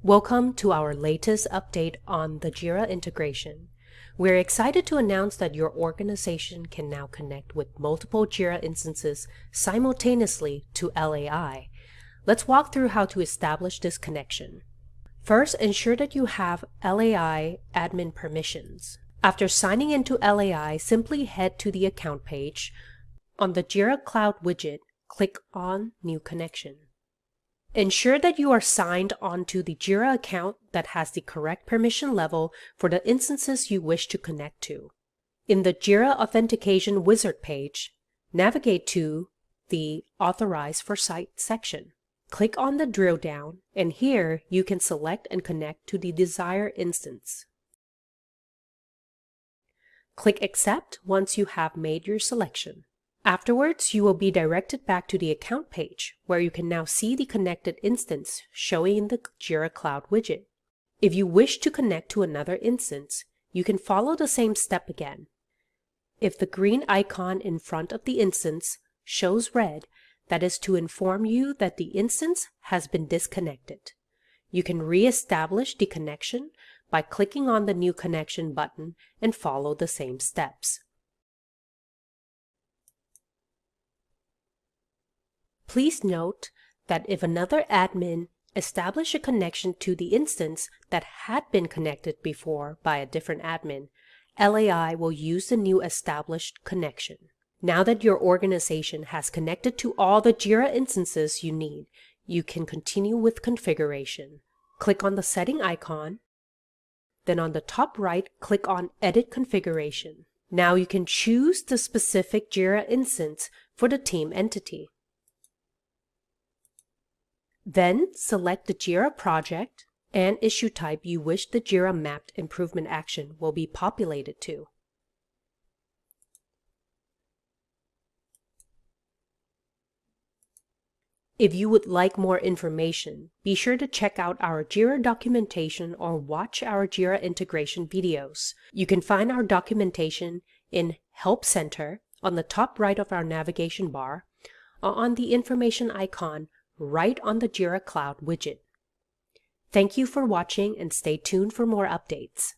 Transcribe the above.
Welcome to our latest update on the Jira integration. We're excited to announce that your organization can now connect with multiple Jira instances simultaneously to LAI. Let's walk through how to establish this connection. First, ensure that you have LAI admin permissions. After signing into LAI, simply head to the account page. On the Jira Cloud widget, click on New Connection. Ensure that you are signed onto the Jira account that has the correct permission level for the instances you wish to connect to. In the Jira Authentication Wizard page, navigate to the Authorize for Site section. Click on the drill down, and here you can select and connect to the desired instance. Click Accept once you have made your selection. Afterwards, you will be directed back to the account page, where you can now see the connected instance showing in the Jira Cloud widget. If you wish to connect to another instance, you can follow the same step again. If the green icon in front of the instance shows red, that is to inform you that the instance has been disconnected. You can re-establish the connection by clicking on the New Connection button and follow the same steps. Please note that if another admin established a connection to the instance that had been connected before by a different admin, LAI will use the new established connection. Now that your organization has connected to all the Jira instances you need, you can continue with configuration. Click on the setting icon, then on the top right, click on Edit Configuration. Now you can choose the specific Jira instance for the team entity. Then select the Jira project and issue type you wish the Jira mapped improvement action will be populated to. If you would like more information, be sure to check out our Jira documentation or watch our Jira integration videos. You can find our documentation in Help Center on the top right of our navigation bar or on the information icon right on the Jira Cloud widget. Thank you for watching and stay tuned for more updates.